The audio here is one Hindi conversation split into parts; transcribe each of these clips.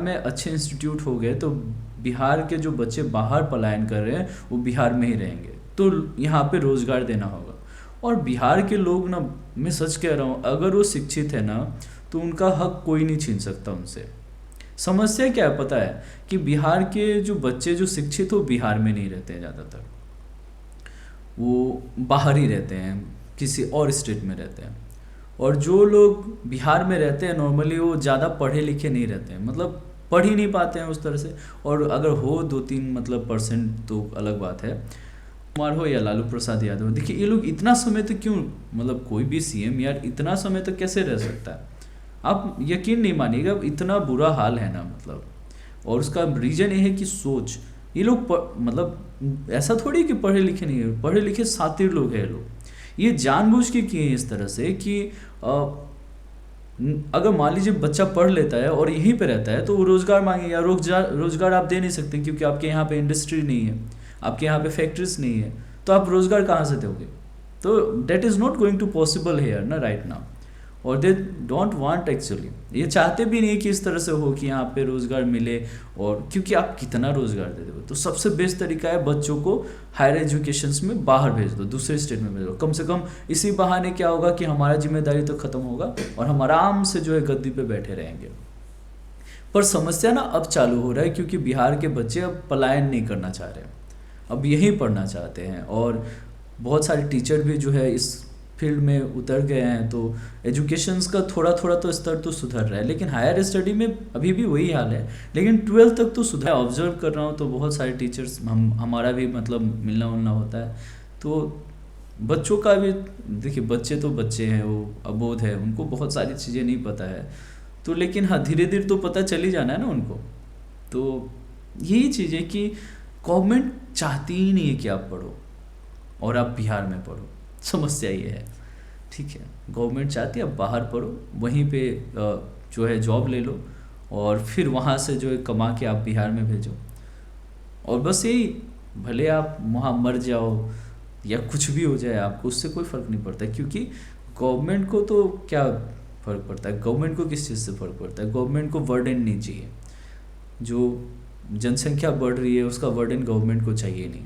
में अच्छे इंस्टीट्यूट हो गए तो बिहार के जो बच्चे बाहर पलायन कर रहे हैं वो बिहार में ही रहेंगे, तो यहाँ पे रोज़गार देना होगा। और बिहार के लोग ना, मैं सच कह रहा हूँ, अगर वो शिक्षित है ना तो उनका हक कोई नहीं छीन सकता उनसे। समस्या क्या है पता है, कि बिहार के जो बच्चे जो शिक्षित हो बिहार में नहीं रहते हैं ज़्यादातर, वो बाहर ही रहते हैं, किसी और स्टेट में रहते हैं। और जो लोग बिहार में रहते हैं नॉर्मली वो ज़्यादा पढ़े लिखे नहीं रहते हैं, मतलब पढ़ ही नहीं पाते हैं उस तरह से। और अगर हो 2-3 मतलब परसेंट तो अलग बात है। कुमार हो या लालू प्रसाद यादव, देखिए ये लोग इतना समय तक क्यों, मतलब कोई भी सीएम यार इतना समय तक कैसे रह सकता है, आप यकीन नहीं मानिएगा, इतना बुरा हाल है ना मतलब। और उसका रीज़न ये है कि सोच, ये लोग मतलब ऐसा थोड़ी कि पढ़े लिखे नहीं है, पढ़े लिखे शातिर लोग हैं ये लोग। ये जानबूझ के किए हैं इस तरह से कि अगर मान लीजिए बच्चा पढ़ लेता है और यहीं पे रहता है तो वो रोज़गार मांगेगा। रोज़गार आप दे नहीं सकते क्योंकि आपके यहाँ पे इंडस्ट्री नहीं है, आपके यहाँ पे फैक्ट्रीज नहीं है, तो आप रोज़गार कहाँ से दोगे? तो date is not going to possible here ना राइट नाउ। और दे डोंट वांट एक्चुअली, ये चाहते भी नहीं कि इस तरह से हो कि यहाँ पे रोज़गार मिले। और क्योंकि आप कितना रोज़गार दे दोगे, तो सबसे बेस्ट तरीका है बच्चों को हायर एजुकेशंस में बाहर भेज दो, दूसरे स्टेट में भेज दो। कम से कम इसी बहाने क्या होगा कि हमारा जिम्मेदारी तो ख़त्म होगा और हम आराम से जो है गद्दी पे बैठे रहेंगे। पर समस्या ना अब चालू हो रहा है क्योंकि बिहार के बच्चे अब पलायन नहीं करना चाह रहे हैं, अब यहीं पढ़ना चाहते हैं। और बहुत सारे टीचर भी जो है इस फील्ड में उतर गए हैं, तो एजुकेशंस का थोड़ा थोड़ा तो स्तर तो सुधर रहा है, लेकिन हायर स्टडी में अभी भी वही हाल है। लेकिन 12th तक तो सुधर, ऑब्जर्व कर रहा हूँ तो बहुत सारे टीचर्स हमारा भी मतलब मिलना उलना होता है, तो बच्चों का भी देखिए, बच्चे तो बच्चे हैं, वो अबोध है, उनको बहुत सारी चीज़ें नहीं पता है। तो लेकिन हाँ, धीरे धीरे तो पता चल ही जाना है ना उनको। तो यही चीज़ है कि गवर्नमेंट चाहती ही नहीं है कि आप पढ़ो और आप बिहार में पढ़ो, समस्या ये है। ठीक है, गवर्नमेंट चाहती है आप बाहर पढ़ो, वहीं पे जो है जॉब ले लो और फिर वहाँ से जो है कमा के आप बिहार में भेजो। और बस यही, भले आप वहाँ मर जाओ या कुछ भी हो जाए आपको, उससे कोई फ़र्क नहीं पड़ता, क्योंकि गवर्नमेंट को तो क्या फ़र्क पड़ता है, गवर्नमेंट को किस चीज़ से फ़र्क पड़ता है, गवर्नमेंट को वर्डन नहीं चाहिए। जो जनसंख्या बढ़ रही है उसका वर्डन गवर्नमेंट को चाहिए नहीं,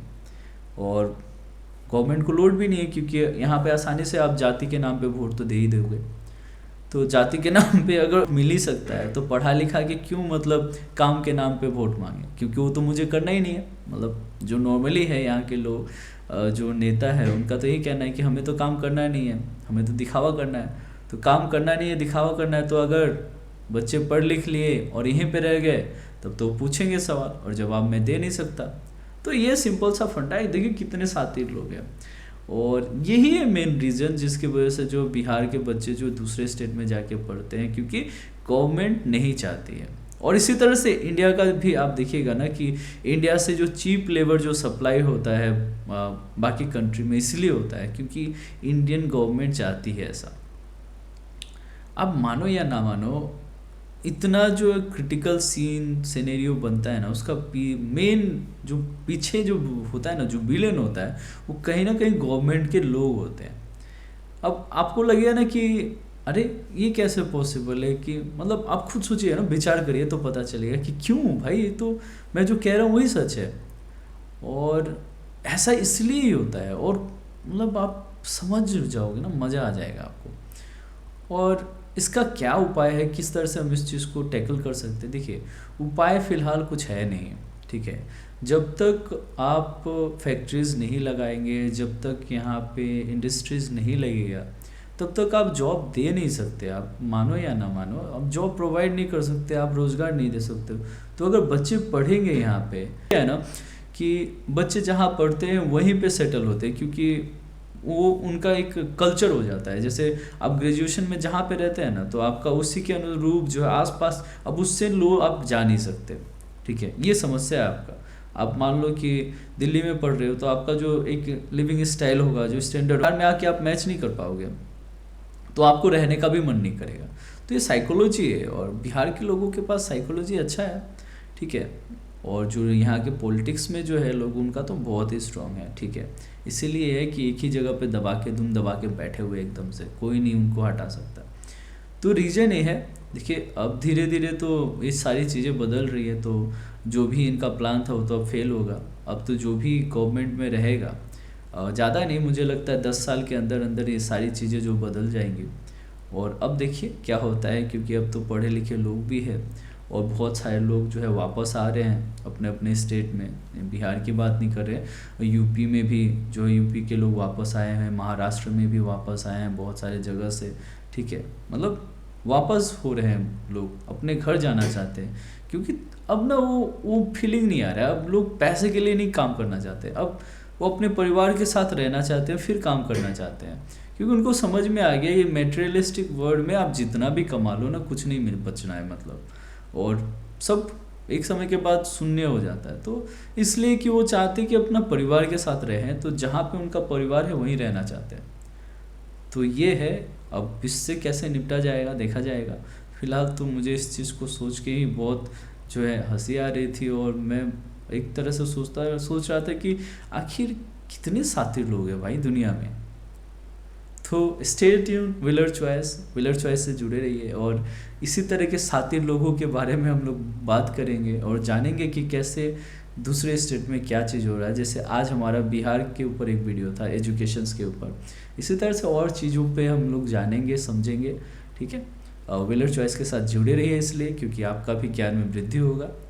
और गवर्नमेंट को लोड भी नहीं है क्योंकि यहाँ पे आसानी से आप जाति के नाम पे वोट तो दे ही दोगे। तो जाति के नाम पे अगर मिल ही सकता है तो पढ़ा लिखा के क्यों मतलब काम के नाम पे वोट मांगे, क्योंकि वो तो मुझे करना ही नहीं है। मतलब जो नॉर्मली है यहाँ के लोग, जो नेता है उनका तो यही कहना है कि हमें तो काम करना नहीं है, हमें तो दिखावा करना है। तो काम करना नहीं है, दिखावा करना है, तो अगर बच्चे पढ़ लिख लिए और यहीं पे रह गए तब तो पूछेंगे सवाल और जवाब मैं दे नहीं सकता। तो ये सिंपल सा फंडा है, देखिए कितने शातिर लोग हैं। और यही है मेन रीज़न जिसकी वजह से जो बिहार के बच्चे जो दूसरे स्टेट में जाके पढ़ते हैं, क्योंकि गवर्नमेंट नहीं चाहती है। और इसी तरह से इंडिया का भी आप देखिएगा ना कि इंडिया से जो चीप लेबर जो सप्लाई होता है बाकी कंट्री में, इसलिए होता है क्योंकि इंडियन गवर्नमेंट चाहती है ऐसा। आप मानो या ना मानो, इतना जो क्रिटिकल सीन सिनेरियो बनता है ना, उसका मेन जो पीछे जो होता है ना, जो विलेन होता है, वो कहीं ना कहीं गवर्नमेंट के लोग होते हैं। अब आपको लगेगा ना कि अरे ये कैसे पॉसिबल है, कि मतलब आप खुद सोचिए ना, विचार करिए तो पता चलेगा कि क्यों भाई, ये तो मैं जो कह रहा हूँ वही सच है। और ऐसा इसलिए ही होता है, और मतलब आप समझ जाओगे ना, मज़ा आ जाएगा आपको। और इसका क्या उपाय है, किस तरह से हम इस चीज़ को टैकल कर सकते हैं? देखिए, उपाय फ़िलहाल कुछ है नहीं, ठीक है। जब तक आप फैक्ट्रीज़ नहीं लगाएंगे, जब तक यहाँ पे इंडस्ट्रीज़ नहीं लगेगा, तब तक आप जॉब दे नहीं सकते। आप मानो या ना मानो, आप जॉब प्रोवाइड नहीं कर सकते, आप रोज़गार नहीं दे सकते। तो अगर बच्चे पढ़ेंगे यहाँ पे, क्या है ना कि बच्चे जहाँ पढ़ते हैं वहीं पे सेटल होते हैं, क्योंकि वो उनका एक कल्चर हो जाता है। जैसे आप ग्रेजुएशन में जहाँ पे रहते हैं ना, तो आपका उसी के अनुरूप जो है आसपास, अब उससे लो आप जा नहीं सकते, ठीक है। ये समस्या है आपका। आप मान लो कि दिल्ली में पढ़ रहे हो, तो आपका जो एक लिविंग स्टाइल होगा, जो स्टैंडर्ड में आके आप मैच नहीं कर पाओगे, तो आपको रहने का भी मन नहीं करेगा। तो ये साइकोलॉजी है, और बिहार के लोगों के पास साइकोलॉजी अच्छा है, ठीक है। और जो यहाँ के पॉलिटिक्स में जो है लोग, उनका तो बहुत ही स्ट्रांग है, ठीक है। इसीलिए है कि एक ही जगह पे दबा के बैठे हुए एकदम से, कोई नहीं उनको हटा सकता। तो रीज़न ये है। देखिए अब धीरे धीरे तो ये सारी चीज़ें बदल रही है, तो जो भी इनका प्लान था वो तो अब फेल होगा। अब तो जो भी गवर्नमेंट में रहेगा, ज़्यादा नहीं, मुझे लगता है 10 साल के अंदर अंदर ये सारी चीज़ें जो बदल जाएंगी। और अब देखिए क्या होता है, क्योंकि अब तो पढ़े लिखे लोग भी हैं और बहुत सारे लोग जो है वापस आ रहे हैं अपने अपने स्टेट में। बिहार की बात नहीं कर रहे, यूपी में भी जो यूपी के लोग वापस आए हैं, महाराष्ट्र में भी वापस आए हैं बहुत सारे जगह से। ठीक है, मतलब वापस हो रहे हैं लोग, अपने घर जाना चाहते हैं, क्योंकि अब ना वो फीलिंग नहीं आ रहा है। अब लोग पैसे के लिए नहीं काम करना चाहते, अब वो अपने परिवार के साथ रहना चाहते हैं, फिर काम करना चाहते हैं, क्योंकि उनको समझ में आ गया ये मेटेरियलिस्टिक वर्ल्ड में आप जितना भी कमा लो ना, कुछ नहीं मिल बचना है मतलब। और सब एक समय के बाद शून्य हो जाता है। तो इसलिए कि वो चाहते हैं कि अपना परिवार के साथ रहें, तो जहाँ पे उनका परिवार है वहीं रहना चाहते हैं। तो ये है, अब इससे कैसे निपटा जाएगा देखा जाएगा। फिलहाल तो मुझे इस चीज़ को सोच के ही बहुत जो है हंसी आ रही थी, और मैं एक तरह से सोच रहा था कि आखिर कितने शातिर लोग हैं भाई दुनिया में। तो स्टे ट्यून, विलर चॉइस से जुड़े रहिए, और इसी तरह के शातिर लोगों के बारे में हम लोग बात करेंगे और जानेंगे कि कैसे दूसरे स्टेट में क्या चीज़ हो रहा है। जैसे आज हमारा बिहार के ऊपर एक वीडियो था एजुकेशंस के ऊपर, इसी तरह से और चीज़ों पे हम लोग जानेंगे समझेंगे। ठीक है, विलर चॉइस के साथ जुड़े रहिए इसलिए क्योंकि आपका भी ज्ञान में वृद्धि होगा।